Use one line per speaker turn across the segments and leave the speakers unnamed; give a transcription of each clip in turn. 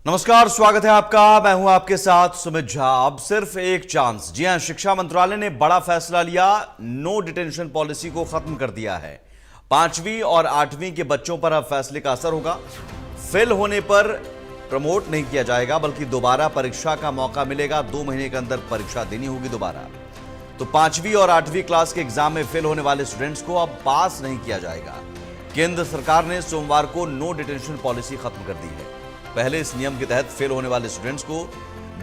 नमस्कार, स्वागत है आपका। मैं हूं आपके साथ सुमित झा। अब सिर्फ एक चांस। जी हां, शिक्षा मंत्रालय ने बड़ा फैसला लिया। नो डिटेंशन पॉलिसी को खत्म कर दिया है। 5वीं और 8वीं के बच्चों पर अब फैसले का असर होगा। फेल होने पर प्रमोट नहीं किया जाएगा, बल्कि दोबारा परीक्षा का मौका मिलेगा। 2 महीने के अंदर परीक्षा देनी होगी दोबारा। तो 5वीं और 8वीं क्लास के एग्जाम में फेल होने वाले स्टूडेंट्स को अब पास नहीं किया जाएगा। केंद्र सरकार ने सोमवार को नो डिटेंशन पॉलिसी खत्म कर दी है। पहले इस नियम के तहत फेल होने वाले स्टूडेंट्स को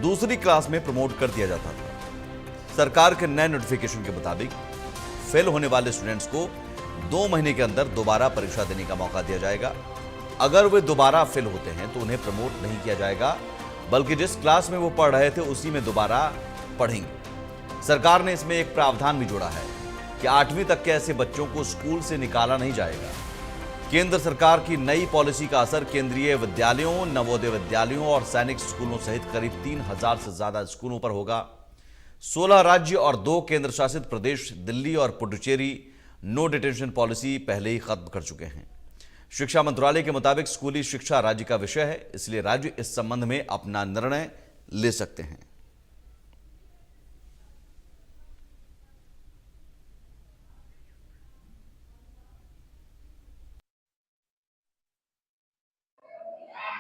दूसरी क्लास में प्रमोट कर दिया जाता था। सरकार के नए नोटिफिकेशन के मुताबिक फेल होने वाले स्टूडेंट्स को 2 महीने के अंदर दोबारा परीक्षा देने का मौका दिया जाएगा। अगर वे दोबारा फेल होते हैं तो उन्हें प्रमोट नहीं किया जाएगा, बल्कि जिस क्लास में वो पढ़ रहे थे उसी में दोबारा पढ़ेंगे। सरकार ने इसमें एक प्रावधान भी जोड़ा है कि 8वीं तक के ऐसे बच्चों को स्कूल से निकाला नहीं जाएगा। केंद्र सरकार की नई पॉलिसी का असर केंद्रीय विद्यालयों, नवोदय विद्यालयों और सैनिक स्कूलों सहित करीब 3000 से ज्यादा स्कूलों पर होगा। 16 राज्य और 2 केंद्र शासित प्रदेश दिल्ली और पुडुचेरी नो डिटेंशन पॉलिसी पहले ही खत्म कर चुके हैं। शिक्षा मंत्रालय के मुताबिक स्कूली शिक्षा राज्य का विषय है, इसलिए राज्य इस संबंध में अपना निर्णय ले सकते हैं।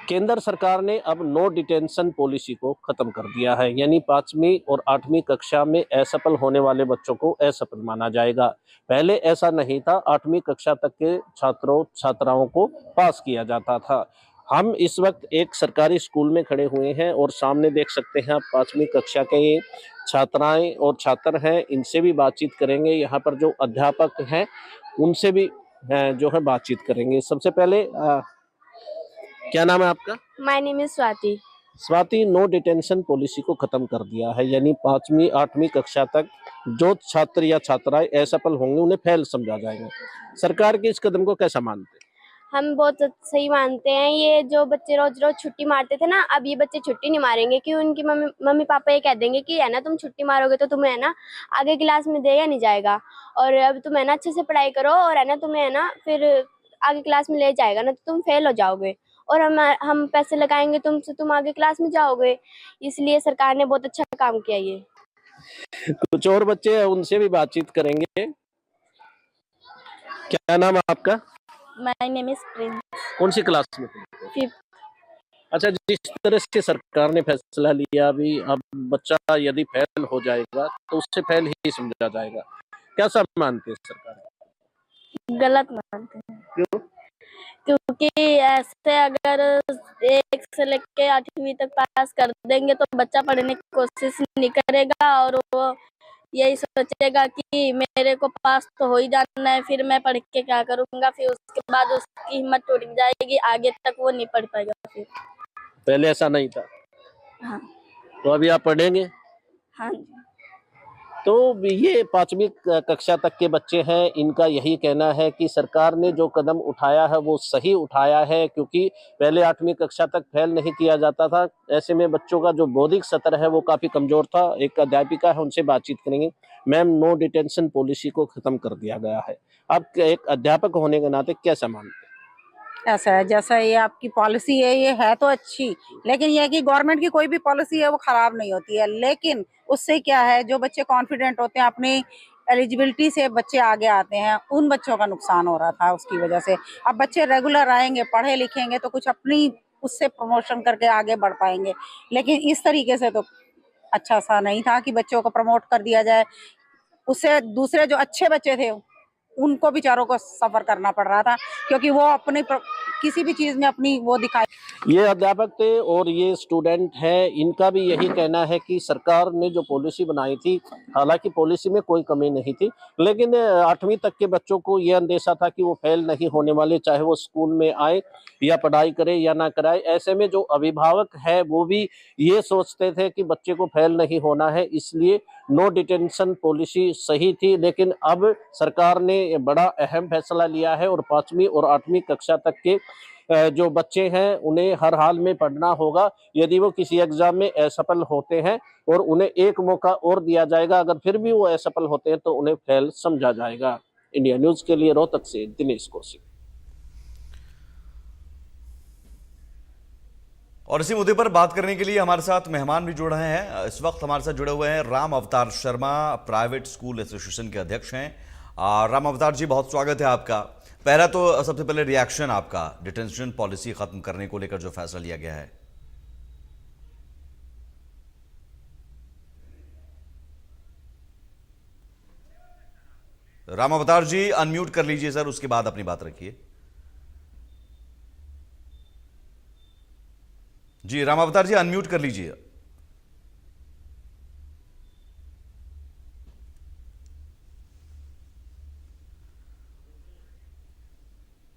केंद्र सरकार ने अब नो डिटेंशन पॉलिसी को खत्म कर दिया है, यानी 5वीं और 8वीं कक्षा में असफल होने वाले बच्चों को असफल माना जाएगा। पहले ऐसा नहीं था, 8वीं कक्षा तक के छात्रों छात्राओं को पास किया जाता था। हम इस वक्त एक सरकारी स्कूल में खड़े हुए हैं और सामने देख सकते हैं आप 5वीं कक्षा के छात्राएं और छात्र हैं, इनसे भी बातचीत करेंगे। यहाँ पर जो अध्यापक हैं उनसे भी जो है बातचीत करेंगे। सबसे पहले क्या नाम है आपका?
My name is Swati.
Swati, no detention policy को खत्म कर दिया है, यानी 5वीं 8वीं कक्षा तक जो छात्र या छात्राएं असफल होंगे उन्हें फेल समझा जाएगा। सरकार के इस कदम को कैसा मानते हैं?
हम बहुत सही मानते हैं। ये जो बच्चे रोज रोज छुट्टी मारते थे ना, अब ये बच्चे छुट्टी नहीं मारेंगे कि उनकी मम्मी पापा ये कह देंगे कि है ना, तुम छुट्टी मारोगे तो तुम्हें है ना आगे क्लास में दिया नहीं जाएगा, और अब तुम है ना अच्छे से पढ़ाई करो और है ना तुम्हें है ना फिर आगे क्लास में ले जाएगा, ना तो तुम फेल हो जाओगे और हम पैसे लगाएंगे तुमसे, तुम आगे क्लास में जाओगे। इसलिए सरकार ने बहुत अच्छा काम किया ये।
कुछ और बच्चे हैं, उनसे भी बातचीत करेंगे। क्या नाम है आपका?
My name is Prince.
कौन सी क्लास में?
5th।
अच्छा, जिस तरह से सरकार ने फैसला लिया, अभी अब बच्चा यदि फेल हो जाएगा तो उससे फेल ही समझा जाएगा, क्या सब मानते हैं सरकार?
गलत मानते हैं।
क्यों?
क्योंकि ऐसे अगर 1 से लेके 8वीं तक पास कर देंगे तो बच्चा पढ़ने की कोशिश नहीं करेगा और वो यही सोचेगा कि मेरे को पास तो हो ही जाना है, फिर मैं पढ़ के क्या करूंगा। फिर उसके बाद उसकी हिम्मत टूट जाएगी, आगे तक वो नहीं पढ़ पाएगा फिर।
पहले ऐसा नहीं था।
हाँ।
तो अभी आप पढ़ेंगे?
हाँ जी।
तो ये 5वीं कक्षा तक के बच्चे हैं, इनका यही कहना है कि सरकार ने जो कदम उठाया है वो सही उठाया है, क्योंकि पहले 8वीं कक्षा तक फेल नहीं किया जाता था। ऐसे में बच्चों का जो बौद्धिक स्तर है वो काफी कमजोर था। एक अध्यापिका है, उनसे बातचीत करेंगे। मैम, नो डिटेंशन पॉलिसी को खत्म कर दिया गया है, आप एक अध्यापक होने के नाते कैसा मानते हैं?
ऐसा है, जैसा ये आपकी पॉलिसी है, ये है तो अच्छी, लेकिन ये है कि गवर्नमेंट की कोई भी पॉलिसी है वो खराब नहीं होती है, लेकिन उससे क्या है, जो बच्चे कॉन्फिडेंट होते हैं, अपनी एलिजिबिलिटी से बच्चे आगे आते हैं, उन बच्चों का नुकसान हो रहा था उसकी वजह से। अब बच्चे रेगुलर आएंगे, पढ़े लिखेंगे तो कुछ अपनी उससे प्रमोशन करके आगे बढ़ पाएंगे, लेकिन इस तरीके से तो अच्छा सा नहीं था कि बच्चों को प्रमोट कर दिया जाए। उससे दूसरे जो अच्छे बच्चे थे उनको बेचारों को सफर करना पड़ रहा था, क्योंकि वो अपनी किसी भी चीज में अपनी वो दिखाई।
ये अध्यापक थे और ये स्टूडेंट है, इनका भी यही कहना है कि सरकार ने जो पॉलिसी बनाई थी, हालांकि पॉलिसी में कोई कमी नहीं थी, लेकिन 8वीं तक के बच्चों को ये अंदेशा था कि वो फेल नहीं होने वाले, चाहे वो स्कूल में आए या पढ़ाई करे या ना कराए। ऐसे में जो अभिभावक है वो भी ये सोचते थे कि बच्चे को फेल नहीं होना है, इसलिए नो डिटेंशन पॉलिसी सही थी। लेकिन अब सरकार ने बड़ा अहम फैसला लिया है और 5वीं और 8वीं कक्षा तक के जो बच्चे हैं उन्हें हर हाल में पढ़ना होगा। यदि वो किसी एग्जाम में असफल होते हैं और उन्हें एक मौका और दिया जाएगा, अगर फिर भी वो असफल होते हैं तो उन्हें फेल समझा जाएगा। इंडिया न्यूज के लिए रोहतक से दिनेश कौशिक।
और इसी मुद्दे पर बात करने के लिए हमारे साथ मेहमान भी जुड़ रहे हैं। इस वक्त हमारे साथ जुड़े हुए हैं राम अवतार शर्मा, प्राइवेट स्कूल एसोसिएशन के अध्यक्ष हैं। राम अवतार जी, बहुत स्वागत है आपका। पहला तो सबसे पहले रिएक्शन आपका डिटेंशन पॉलिसी खत्म करने को लेकर जो फैसला लिया गया है। राम अवतार जी अनम्यूट कर लीजिए सर, उसके बाद अपनी बात रखिए। जी राम अवतार जी अनम्यूट कर लीजिए।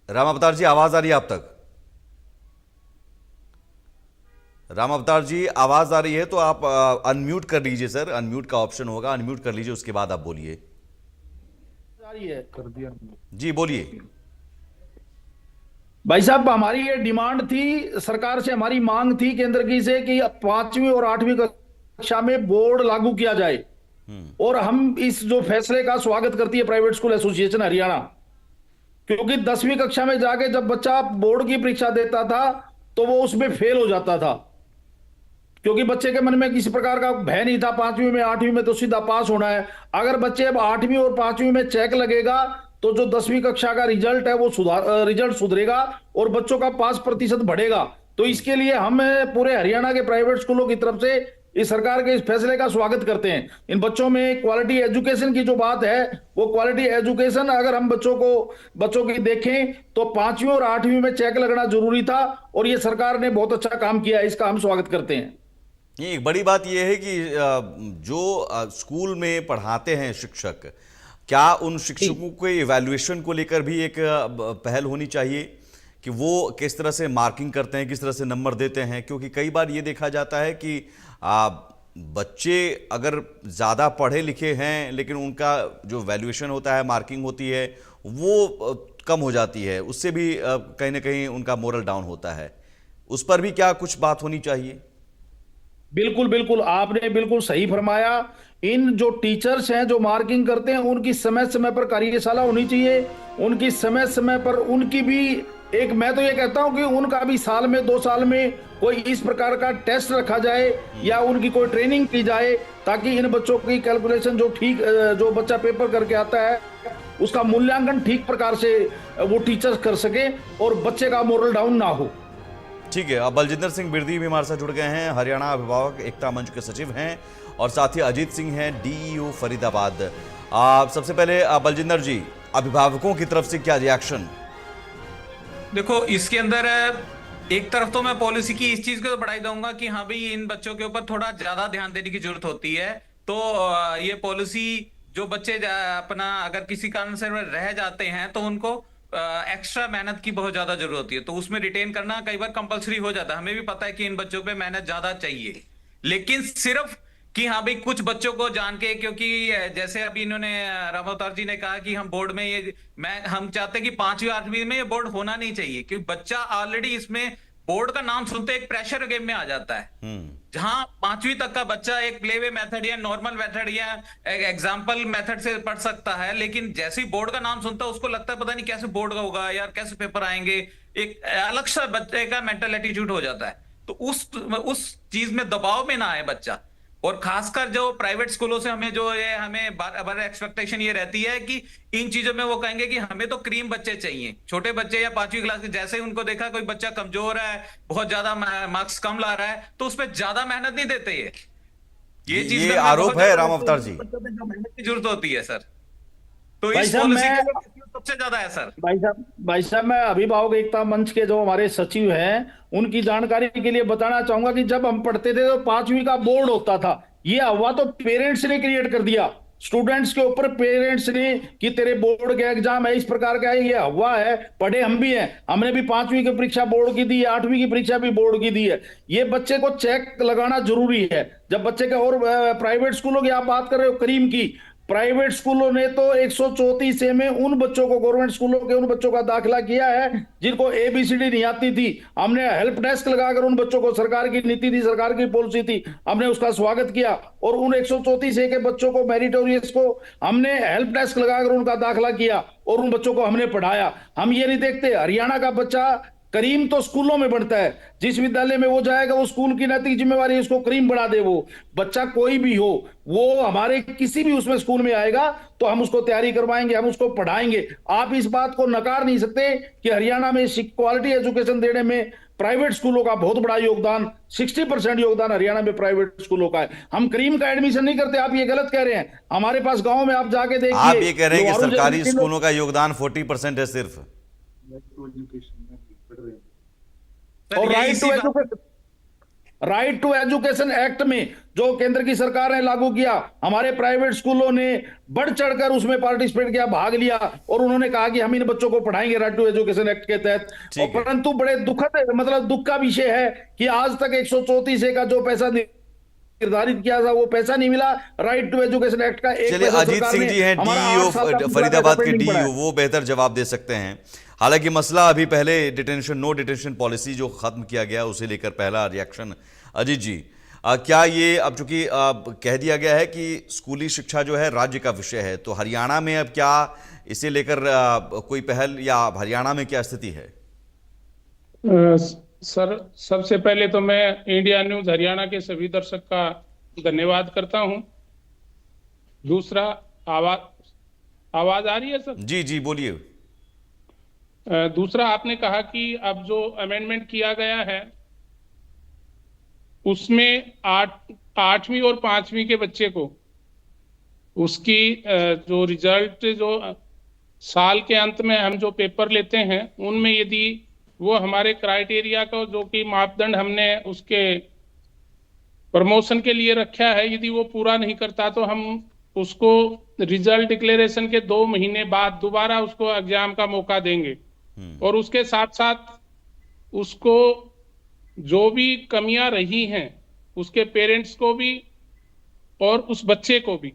राम अवतार जी आवाज आ रही है आप तक? राम अवतार जी आवाज आ रही है तो आप अनम्यूट कर लीजिए सर, अनम्यूट का ऑप्शन होगा, अनम्यूट कर लीजिए, उसके बाद आप बोलिए।
कर दिया
जी बोलिए।
भाई साहब, हमारी ये डिमांड थी सरकार से, हमारी मांग थी केंद्र की से कि 5वीं और 8वीं कक्षा में बोर्ड लागू किया जाए। और हम इस जो फैसले का स्वागत करती है प्राइवेट स्कूल एसोसिएशन हरियाणा, क्योंकि 10वीं कक्षा में जाके जब बच्चा बोर्ड की परीक्षा देता था तो वो उसमें फेल हो जाता था, क्योंकि बच्चे के मन में किसी प्रकार का भय नहीं था 5वीं में 8वीं में तो सीधा पास होना है। अगर बच्चे अब 8वीं और 5वीं में चेक लगेगा तो जो 10वीं कक्षा का रिजल्ट है वो रिजल्ट सुधरेगा और बच्चों का पास प्रतिशत बढ़ेगा। तो इसके लिए हम पूरे हरियाणा के प्राइवेट स्कूलों की तरफ से इस सरकार के इस फैसले का स्वागत करते हैं। इन बच्चों में क्वालिटी एजुकेशन की जो बात है, वो क्वालिटी एजुकेशन अगर हम बच्चों की देखें तो 5वीं और 8वीं में चेक लगना जरूरी था और ये सरकार ने बहुत अच्छा काम किया है, इसका हम स्वागत करते हैं।
ये एक बड़ी बात यह है कि जो स्कूल में पढ़ाते हैं शिक्षक, क्या उन शिक्षकों के इवैल्यूएशन को लेकर भी एक पहल होनी चाहिए कि वो किस तरह से मार्किंग करते हैं, किस तरह से नंबर देते हैं? क्योंकि कई बार ये देखा जाता है कि बच्चे अगर ज़्यादा पढ़े लिखे हैं लेकिन उनका जो वैल्यूएशन होता है, मार्किंग होती है, वो कम हो जाती है, उससे भी कहीं ना कहीं उनका मोरल डाउन होता है। उस पर भी क्या कुछ बात होनी चाहिए?
बिल्कुल बिल्कुल, आपने बिल्कुल सही फरमाया। इन जो टीचर्स हैं जो मार्किंग करते हैं, उनकी समय समय पर कार्यशाला होनी चाहिए, उनकी समय समय पर उनकी भी एक, मैं तो ये कहता हूं कि उनका भी साल में 2 साल में कोई इस प्रकार का टेस्ट रखा जाए या उनकी कोई ट्रेनिंग की जाए, ताकि इन बच्चों की कैलकुलेशन जो बच्चा पेपर करके आता है उसका मूल्यांकन ठीक प्रकार से वो टीचर्स कर सके और बच्चे का मोरल डाउन ना हो।
ठीक है। अब बलजिंदर सिंह बिरदी भी हमारे साथ जुड़ गए हैं, हरियाणा अभिभावक एकता मंच के सचिव हैं, और साथ ही अजीत सिंह हैं, डीईओ फरीदाबाद। सबसे पहले बलजिंदर जी, अभिभावकों की तरफ से क्या रिएक्शन?
देखो, इसके अंदर एक तरफ तो मैं पॉलिसी की इस चीज को तो बढ़ाई दूंगा कि हाँ भाई, इन बच्चों के ऊपर थोड़ा ज्यादा ध्यान देने की जरूरत होती है। तो ये पॉलिसी, जो बच्चे अपना अगर किसी कारण से रह जाते हैं तो उनको एक्स्ट्रा मेहनत की बहुत ज्यादा जरूरत होती है, तो उसमें रिटेन करना कई बार कंपलसरी हो जाता है। हमें भी पता है कि इन बच्चों पे मेहनत ज्यादा चाहिए, लेकिन सिर्फ कि हाँ भाई कुछ बच्चों को जान के, क्योंकि जैसे अभी इन्होंने राम अवतार जी ने कहा कि हम बोर्ड में हम चाहते हैं कि 5वीं 8वीं में ये बोर्ड होना नहीं चाहिए, क्योंकि बच्चा ऑलरेडी इसमें बोर्ड का नाम सुनते एक प्रेशर गेम में आ जाता है। जहां 5वीं तक का बच्चा एक प्लेवे मेथड या नॉर्मल मेथड या एग्जाम्पल मेथड से पढ़ सकता है, लेकिन जैसे ही बोर्ड का नाम सुनता है उसको लगता है पता नहीं कैसे बोर्ड का होगा यार, कैसे पेपर आएंगे, एक अलग सा बच्चे का मेंटल एटीट्यूड हो जाता है। तो उस चीज में दबाव में ना आए बच्चा। और खासकर जो प्राइवेट स्कूलों से हमें बार एक्सपेक्टेशन ये रहती है कि इन चीजों में वो कहेंगे कि हमें तो क्रीम बच्चे चाहिए, छोटे बच्चे या 5वीं क्लास के, जैसे ही उनको देखा कोई बच्चा कमजोर है, बहुत ज्यादा मार्क्स कम ला रहा है, तो उस पर ज्यादा मेहनत नहीं देते। ये चीज
ये आरोप है राम अवतार जी।
मेहनत की जरूरत होती है सर, तो
भाई
इस
साहब,
पॉलिसी का सबसे ज्यादा है सर।
भाई साहब, मैं अभिभावक एकता मंच के जो हमारे सचिव हैं उनकी जानकारी के लिए बताना चाहूंगा कि जब हम पढ़ते थे तो 5वीं का बोर्ड होता था। ये हवा तो पेरेंट्स ने क्रिएट कर दिया, स्टूडेंट्स के ऊपर पेरेंट्स ने, कि तेरे बोर्ड के एग्जाम है इस प्रकार का है, ये हवा है। पढ़े हम भी हैं, हमने भी 5वीं की परीक्षा बोर्ड की दी है, 8वीं की परीक्षा भी बोर्ड की दी है। ये बच्चे को चेक लगाना जरूरी है जब बच्चे का। और प्राइवेट स्कूलों की आप बात कर रहे हो, करीम की, प्राइवेट स्कूलों ने तो 134 ए में उन बच्चों को, गवर्नमेंट स्कूलों के उन बच्चों का दाखिला किया है जिनको ABCD नहीं आती थी। हमने हेल्प डेस्क लगाकर उन बच्चों को, सरकार की नीति थी, सरकार की पॉलिसी थी, हमने उसका स्वागत किया और उन 134 ए के बच्चों को, मेरिटोरियस को, हमने हेल्प डेस्क लगाकर उनका दाखिला किया और उन बच्चों को हमने पढ़ाया। हम ये नहीं देखते हरियाणा का बच्चा करीम तो स्कूलों में बढ़ता है, जिस विद्यालय में वो जाएगा वो स्कूल की नैतिक जिम्मेवारी है उसको करीम बढ़ा दे। वो बच्चा कोई भी हो, वो हमारे किसी भी उसमें स्कूल में आएगा तो हम उसको तैयारी करवाएंगे, हम उसको पढ़ाएंगे। आप इस बात को नकार नहीं सकते कि हरियाणा में क्वालिटी एजुकेशन देने में प्राइवेट स्कूलों का बहुत बड़ा योगदान, 60% योगदान हरियाणा में प्राइवेट स्कूलों का है। हम करीम का एडमिशन नहीं करते, आप ये गलत कह रहे हैं। हमारे पास गांव में आप जाके देखिए,
आप ये कह रहे हैं कि
लोहारू
सरकारी
जैसे
स्कूलों का योगदान 40% है सिर्फ।
और
इसी बात-
राइट टू एजुकेशन एक्ट में जो केंद्र की सरकार ने लागू किया, हमारे प्राइवेट स्कूलों ने बढ़ चढ़कर उसमें पार्टिसिपेट किया, भाग लिया और उन्होंने कहा कि हम इन बच्चों को पढ़ाएंगे राइट टू एजुकेशन एक्ट के तहत।
ठीक
और
है।
परंतु बड़े दुख का विषय है कि आज तक 134 का जो पैसा निर्धारित किया था वो पैसा नहीं मिला। राइट टू एजुकेशन एक्ट का एक
चलिए,
पैसा
अजीत
सरकार
सिंह
ने
जी हैं
हमारा 8
डीईओ
साल का
फरीदाबाद के
पेंडिंग पड़ा है।
डीईओ, वो बेहतर जवाब दे सकते हैं। हालांकि मसला अभी पहले नो डिटेंशन पॉलिसी जो खत्म किया गया उसे लेकर पहला रिएक्शन। अजीत जी, क्या ये अब चूंकि कह दिया गया है कि स्कूली शिक्षा जो है राज्य का विषय है, तो हरियाणा में अब क्या इसे लेकर कोई पहल या हरियाणा में क्या स्थिति है?
सर, सबसे पहले तो मैं इंडिया न्यूज हरियाणा के सभी दर्शक का धन्यवाद करता हूं। दूसरा, आवाज आ रही है सर?
जी जी, बोलिए।
दूसरा, आपने कहा कि अब जो अमेंडमेंट किया गया है उसमें 8वीं और 5वीं के बच्चे को उसकी जो रिजल्ट जो साल के अंत में हम जो पेपर लेते हैं उनमें यदि वो हमारे क्राइटेरिया का जो कि मापदंड हमने उसके प्रमोशन के लिए रखा है, यदि वो पूरा नहीं करता तो हम उसको रिजल्ट डिक्लेरेशन के 2 महीने बाद दोबारा उसको एग्जाम का मौका देंगे। और उसके साथ साथ उसको जो भी कमियां रही हैं उसके पेरेंट्स को भी और उस बच्चे को भी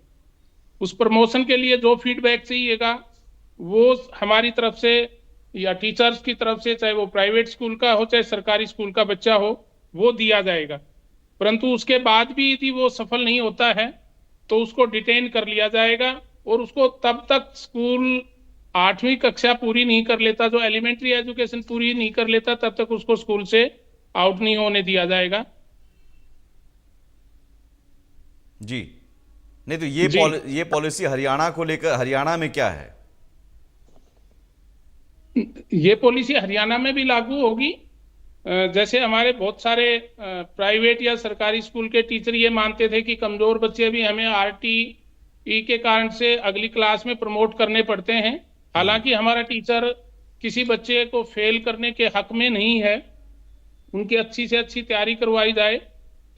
उस प्रमोशन के लिए जो फीडबैक चाहिएगा वो हमारी तरफ से या टीचर्स की तरफ से, चाहे वो प्राइवेट स्कूल का हो चाहे सरकारी स्कूल का बच्चा हो, वो दिया जाएगा। परंतु उसके बाद भी यदि वो सफल नहीं होता है तो उसको डिटेन कर लिया जाएगा और उसको तब तक स्कूल 8वीं कक्षा पूरी नहीं कर लेता, जो एलिमेंट्री एजुकेशन पूरी नहीं कर लेता, तब तक उसको स्कूल से आउट नहीं होने दिया जाएगा।
जी नहीं, तो ये पॉलिसी हरियाणा को लेकर हरियाणा में क्या है?
ये पॉलिसी हरियाणा में भी लागू होगी। जैसे हमारे बहुत सारे प्राइवेट या सरकारी स्कूल के टीचर ये मानते थे कि कमजोर बच्चे भी हमें RTE के कारण से अगली क्लास में प्रमोट करने पड़ते हैं। हालांकि हमारा टीचर किसी बच्चे को फेल करने के हक में नहीं है, उनकी अच्छी से अच्छी तैयारी करवाई जाए।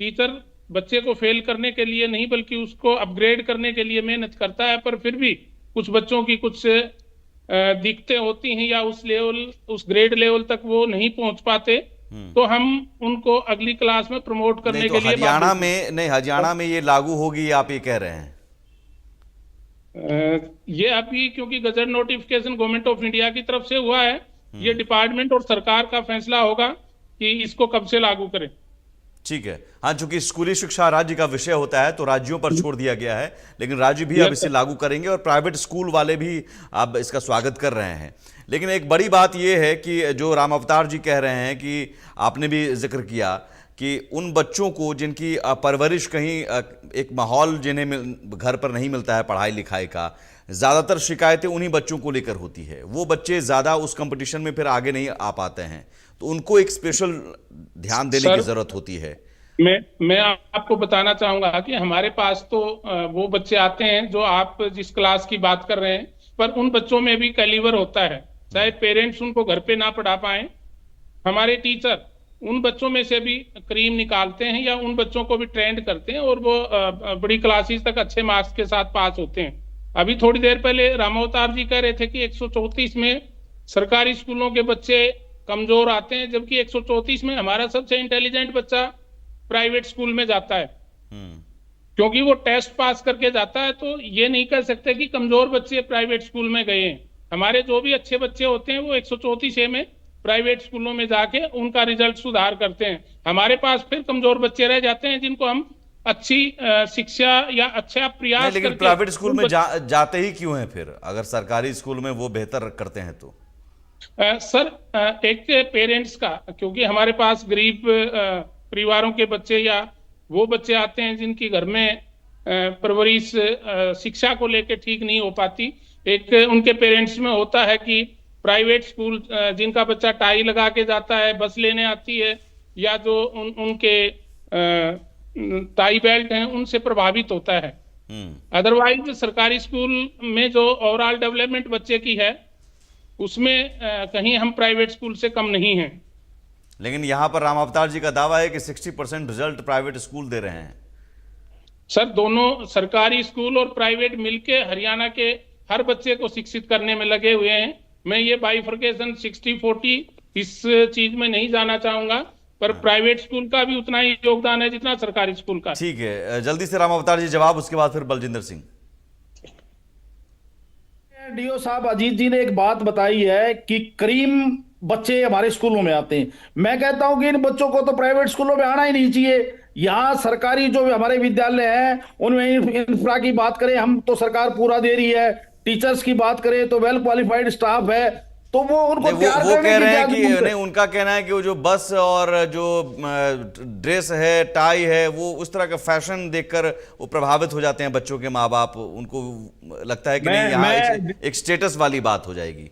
टीचर बच्चे को फेल करने के लिए नहीं बल्कि उसको अपग्रेड करने के लिए मेहनत करता है, पर फिर भी कुछ बच्चों की कुछ दिक्कतें होती हैं या उस ग्रेड लेवल तक वो नहीं पहुंच पाते, तो हम उनको अगली क्लास में प्रमोट करने के लिए
हरियाणा में ये लागू होगी, आप ये कह रहे हैं?
ये अभी क्योंकि gazette notification government of India की तरफ से हुआ है, ये डिपार्टमेंट और सरकार का फैसला होगा कि इसको कब से लागू करें।
ठीक है। हाँ, चूंकि स्कूली शिक्षा राज्य का विषय होता है तो राज्यों पर छोड़ दिया गया है, लेकिन राज्य भी अब इसे लागू करेंगे और प्राइवेट स्कूल वाले भी अब इसका स्वागत कर रहे हैं। लेकिन एक बड़ी बात यह है कि जो राम अवतार जी कह रहे हैं कि आपने भी जिक्र किया कि उन बच्चों को जिनकी परवरिश कहीं एक माहौल जिन्हें घर पर नहीं मिलता है पढ़ाई लिखाई का, ज़्यादातर शिकायतें उन्हीं बच्चों को लेकर होती है। वो बच्चे ज़्यादा उस कंपटीशन में फिर आगे नहीं आ पाते हैं, तो उनको एक स्पेशल ध्यान देने की ज़रूरत होती है।
मैं आपको बताना चाहूंगा कि हमारे पास तो वो बच्चे आते हैं जो आप जिस क्लास की बात कर रहे हैं, पर उन बच्चों में भी कैलिबर होता है। चाहे पेरेंट्स उनको घर पे ना पढ़ा पाए, हमारे टीचर उन बच्चों में से भी क्रीम निकालते हैं या उन बच्चों को भी ट्रेंड करते हैं और वो बड़ी क्लासेस तक अच्छे मार्क्स के साथ पास होते हैं। अभी थोड़ी देर पहले रामावतार जी कह रहे थे कि 134 में सरकारी स्कूलों के बच्चे कमजोर आते हैं, जबकि 134 में हमारा सबसे इंटेलिजेंट बच्चा प्राइवेट स्कूल में जाता है, क्योंकि वो टेस्ट पास करके जाता है। तो ये नहीं कह सकते कि कमजोर बच्चे प्राइवेट स्कूल में गए हैं। हमारे जो भी अच्छे बच्चे होते हैं वो 134 में प्राइवेट स्कूलों में जाके उनका रिजल्ट सुधार करते हैं। हमारे पास फिर कमजोर बच्चे रह जाते हैं जिनको हम अच्छी शिक्षा या अच्छा प्रयास,
लेकिन प्राइवेट स्कूल में जाते ही क्यों हैं फिर, अगर सरकारी स्कूल में वो बेहतर करते हैं तो?
सर, एक पेरेंट्स का, क्योंकि हमारे पास गरीब परिवारों के बच्चे या वो बच्चे आते हैं जिनकी घर में परवरिश शिक्षा को लेकर ठीक नहीं हो पाती। एक उनके पेरेंट्स में होता है कि प्राइवेट स्कूल जिनका बच्चा टाई लगा के जाता है, बस लेने आती है, या जो उनके टाई बेल्ट हैं उनसे प्रभावित होता है। अदरवाइज सरकारी स्कूल में जो ओवरऑल डेवलपमेंट बच्चे की है उसमें कहीं हम प्राइवेट स्कूल से कम नहीं हैं।
लेकिन यहां पर राम अवतार जी का दावा है कि 60% रिजल्ट प्राइवेट स्कूल दे रहे हैं।
सर, दोनों सरकारी स्कूल और प्राइवेट मिलके हरियाणा के हर बच्चे को शिक्षित करने में लगे हुए हैं। मैं ये बाइफर्केशन 60-40 इस चीज में नहीं जाना चाहूंगा, पर प्राइवेट स्कूल का भी उतना ही योगदान है जितना सरकारी स्कूल का।
ठीक है, जल्दी से राम अवतार जी जवाब, उसके बाद फिर बलजिंदर सिंह।
डीओ साहब, अजीत जी ने एक बात बताई है कि करीम बच्चे हमारे स्कूलों में आते हैं। मैं कहता हूं कि इन बच्चों को तो प्राइवेट स्कूलों में आना ही नहीं चाहिए। यहाँ सरकारी जो हमारे विद्यालय हैं उनमें इंफ्रा की बात करें हम तो सरकार पूरा दे रही है, टीचर्स की बात करें तो वेल क्वालिफाइड स्टाफ है, तो वो उनको
वो कह रहे हैं कि नहीं, उनका कहना है कि वो जो बस और जो ड्रेस है, टाई है, वो उस तरह का फैशन देखकर वो प्रभावित हो जाते हैं बच्चों के माँ बाप। उनको लगता है कि नहीं, यहाँ एक स्टेटस वाली बात हो जाएगी।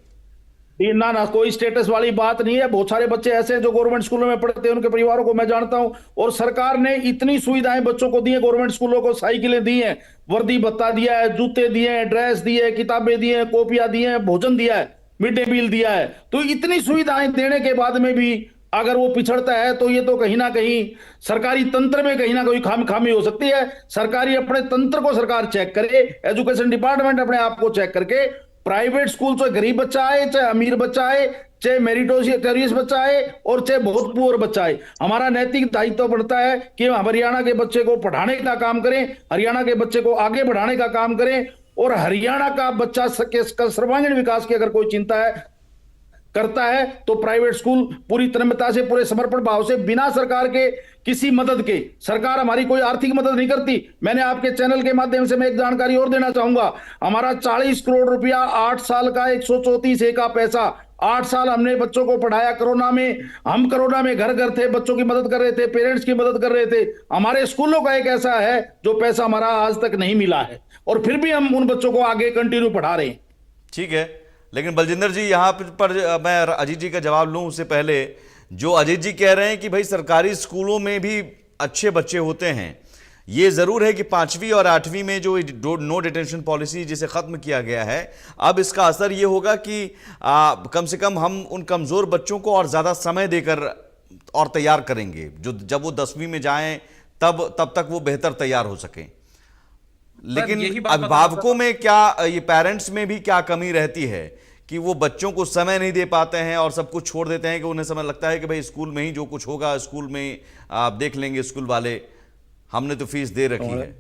ना, कोई स्टेटस वाली बात नहीं है। बहुत सारे बच्चे ऐसे हैं जो गवर्नमेंट स्कूलों में पढ़ते हैं, उनके परिवारों को मैं जानता हूं, और सरकार ने इतनी सुविधाएं बच्चों को दी है। गवर्नमेंट स्कूलों को साइकिलें दी हैं, वर्दी भत्ता दिया है, जूते दिए हैं, ड्रेस दिए है, किताबें दी हैं, कॉपियां दी हैं, भोजन दिया है, मिड डे मील दिया है। तो इतनी सुविधाएं देने के बाद में भी अगर वो पिछड़ता है तो ये तो कहीं ना कहीं सरकारी तंत्र में कहीं ना कहीं खामी हो सकती है। सरकारी अपने तंत्र को सरकार चेक करे, एजुकेशन डिपार्टमेंट अपने आप को चेक करके प्राइवेट स्कूल, चाहे गरीब बच्चा आए, चाहे अमीर बच्चा आए, चाहे मेरिटोरियस बच्चा आए और चाहे बहुत पुअर बच्चा आए, हमारा नैतिक दायित्व बनता है कि हम हरियाणा के बच्चे को पढ़ाने का काम करें, हरियाणा के बच्चे को आगे बढ़ाने का काम करें। और हरियाणा का बच्चा के सर्वांगीण विकास की अगर कोई चिंता है करता है तो प्राइवेट स्कूल पूरी तन्मयता से, पूरे समर्पण भाव से, बिना सरकार के किसी मदद के, सरकार हमारी कोई आर्थिक मदद नहीं करती। मैंने आपके चैनल के माध्यम से मैं एक जानकारी और देना चाहूंगा, हमारा 40 करोड़ रुपया 8 साल का 134 का पैसा, 8 साल हमने बच्चों को पढ़ाया। कोरोना में हम कोरोना में घर घर थे, बच्चों की मदद कर रहे थे, पेरेंट्स की मदद कर रहे थे। हमारे स्कूलों का एक ऐसा है जो पैसा हमारा आज तक नहीं मिला है, और फिर भी हम उन बच्चों को आगे कंटिन्यू पढ़ा रहे हैं।
ठीक है, लेकिन बलजिंदर जी यहाँ पर मैं अजीत जी का जवाब लूँ उससे पहले, जो अजीत जी कह रहे हैं कि भाई सरकारी स्कूलों में भी अच्छे बच्चे होते हैं, ये ज़रूर है कि 5वीं और 8वीं में जो नो डिटेंशन पॉलिसी जिसे ख़त्म किया गया है, अब इसका असर ये होगा कि कम से कम हम उन कमज़ोर बच्चों को और ज़्यादा समय देकर और तैयार करेंगे, जो जब वो 10वीं में जाएं तब तक वो बेहतर तैयार हो सकें। लेकिन अभिभावकों में क्या, ये पेरेंट्स में भी क्या कमी रहती है कि वो बच्चों को समय नहीं दे पाते हैं और सब कुछ छोड़ देते हैं, कि उन्हें समय लगता है कि भाई स्कूल में ही जो कुछ होगा स्कूल में आप देख लेंगे, स्कूल वाले, हमने तो फीस दे रखी है।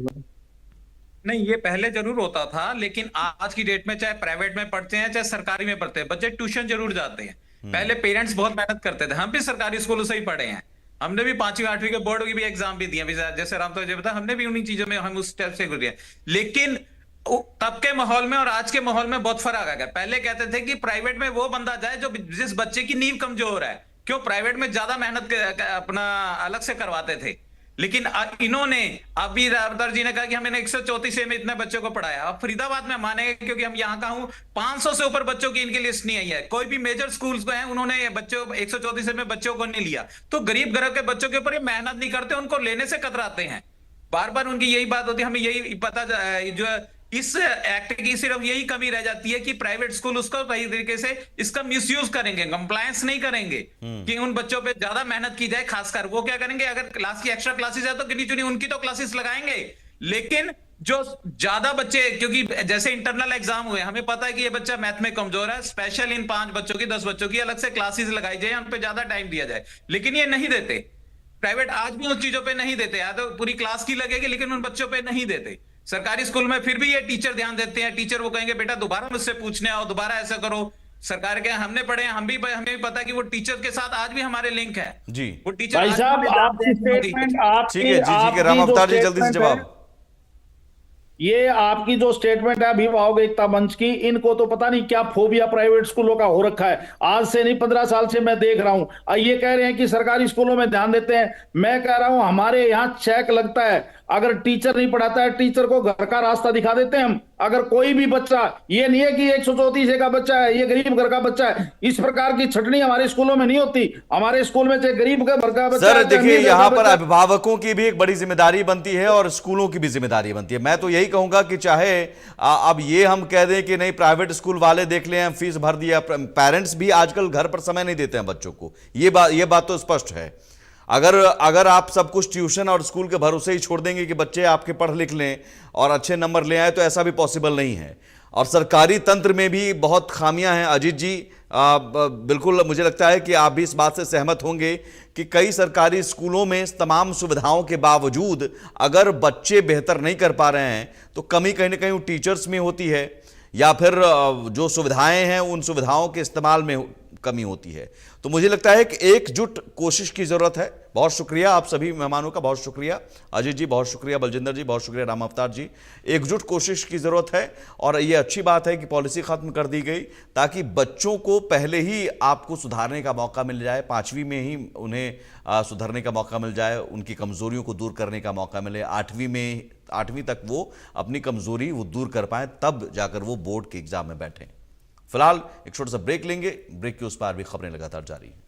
नहीं, ये पहले जरूर होता था, लेकिन आज की डेट में चाहे प्राइवेट में पढ़ते हैं चाहे सरकारी में पढ़ते हैं, बच्चे ट्यूशन जरूर जाते हैं। पहले पेरेंट्स बहुत मेहनत करते थे, हम भी सरकारी स्कूलों से ही पढ़े हैं, हमने भी 5वीं 8वीं के बोर्ड की भी एग्जाम भी दिए, जैसे राम तो बताया, हमने भी उन्हीं चीजों में हम उस स्टेप से गुजरे। लेकिन तब के माहौल में और आज के माहौल में बहुत फर्क आ गया। पहले कहते थे कि प्राइवेट में वो बंदा जाए जो जिस बच्चे की नींव कमजोर है, क्यों प्राइवेट में ज्यादा मेहनत अपना अलग से करवाते थे। लेकिन इन्होंने, अभी रावतर जी ने कहा कि हमने 134 में इतने बच्चों को पढ़ाया। अब फरीदाबाद में मानेंगे क्योंकि हम यहाँ का हूं, 500 से ऊपर बच्चों की इनकी लिस्ट नहीं आई है। कोई भी मेजर स्कूल्स में है, उन्होंने बच्चों 134 में बच्चों को नहीं लिया। तो गरीब घर के बच्चों के ऊपर ये मेहनत नहीं करते, उनको लेने से कतराते हैं। बार बार उनकी यही बात होती है, हमें यही पता जो इस एक्ट की सिर्फ यही कमी रह जाती है कि प्राइवेट स्कूल उसको सही तरीके से इसका मिसयूज करेंगे, कंप्लायंस नहीं करेंगे कि उन बच्चों पे ज्यादा मेहनत की जाए। खासकर वो क्या करेंगे, अगर क्लास की एक्स्ट्रा क्लासेस है तो गिनी चुनी उनकी तो क्लासेस लगाएंगे, लेकिन जो ज्यादा बच्चे, क्योंकि जैसे इंटरनल एग्जाम हुए, हमें पता है कि ये बच्चा मैथ में कमजोर है, स्पेशल इन 5 बच्चों की 10 बच्चों की अलग से क्लासेस लगाई जाए, उन पर ज्यादा टाइम दिया जाए, लेकिन ये नहीं देते। प्राइवेट आज भी उन चीजों पे नहीं देते, या तो पूरी क्लास की लगेगी लेकिन उन बच्चों पे नहीं देते। सरकारी स्कूल में फिर भी ये टीचर ध्यान देते हैं, टीचर वो कहेंगे बेटा दोबारा मुझसे पूछने आओ, दोबारा ऐसा करो। सरकार के हमने पढ़े हैं, हमें भी पता है कि वो टीचर के साथ आज भी हमारे लिंक है
जी।
वो टीचर
भाई साहब, आपकी स्टेटमेंट,
ठीक है राम अवतार जी जल्दी से जवाब।
ये आपकी जो स्टेटमेंट है अभिभावक एकता मंच की, इनको तो पता नहीं क्या फोबिया प्राइवेट स्कूलों का हो रखा है। आज से नहीं 15 साल से मैं देख रहा हूं। ये कह रहे हैं कि सरकारी स्कूलों में ध्यान देते हैं। मैं कह रहा हूं हमारे यहाँ चेक लगता है, अगर टीचर नहीं पढ़ाता है, टीचर को घर का रास्ता दिखा देते हैं हम। अगर कोई भी बच्चा, ये नहीं है कि 134 का बच्चा है, ये गरीब घर का बच्चा है, इस प्रकार की छटनी हमारे स्कूलों में नहीं होती। हमारे स्कूल में चाहे गरीब घर का बच्चा
सर
है, चाहे
देखिए,
अमीर घर का
यहां पर
बच्चा है।
अभिभावकों की भी एक बड़ी जिम्मेदारी बनती है और स्कूलों की भी जिम्मेदारी बनती है। मैं तो यही कहूंगा कि चाहे अब ये हम कह दें कि नहीं प्राइवेट स्कूल वाले देख लें, हम फीस भर दिया, पेरेंट्स भी आजकल घर पर समय नहीं देते हैं बच्चों को, ये बात तो स्पष्ट है। अगर आप सब कुछ ट्यूशन और स्कूल के भरोसे ही छोड़ देंगे कि बच्चे आपके पढ़ लिख लें और अच्छे नंबर ले आए, तो ऐसा भी पॉसिबल नहीं है। और सरकारी तंत्र में भी बहुत खामियां हैं। अजीत जी, बिल्कुल मुझे लगता है कि आप भी इस बात से सहमत होंगे कि कई सरकारी स्कूलों में तमाम सुविधाओं के बावजूद अगर बच्चे बेहतर नहीं कर पा रहे हैं तो कमी कहीं ना कहीं टीचर्स में होती है, या फिर जो सुविधाएं हैं उन सुविधाओं के इस्तेमाल में कमी होती है। तो मुझे लगता है कि एकजुट कोशिश की जरूरत है। बहुत शुक्रिया आप सभी मेहमानों का, बहुत शुक्रिया अजीत जी, बहुत शुक्रिया बलजिंदर जी, बहुत शुक्रिया राम अवतार जी। एकजुट कोशिश की जरूरत है और ये अच्छी बात है कि पॉलिसी खत्म कर दी गई ताकि बच्चों को पहले ही आपको सुधारने का मौका मिल जाए, 5वीं में ही उन्हें सुधरने का मौका मिल जाए, उनकी कमजोरियों को दूर करने का मौका मिले, 8वीं तक वो अपनी कमजोरी वो दूर कर पाए, तब जाकर वो बोर्ड के एग्जाम में बैठें। फिलहाल एक छोटा सा ब्रेक लेंगे, ब्रेक के उस पार भी खबरें लगातार जारी हैं।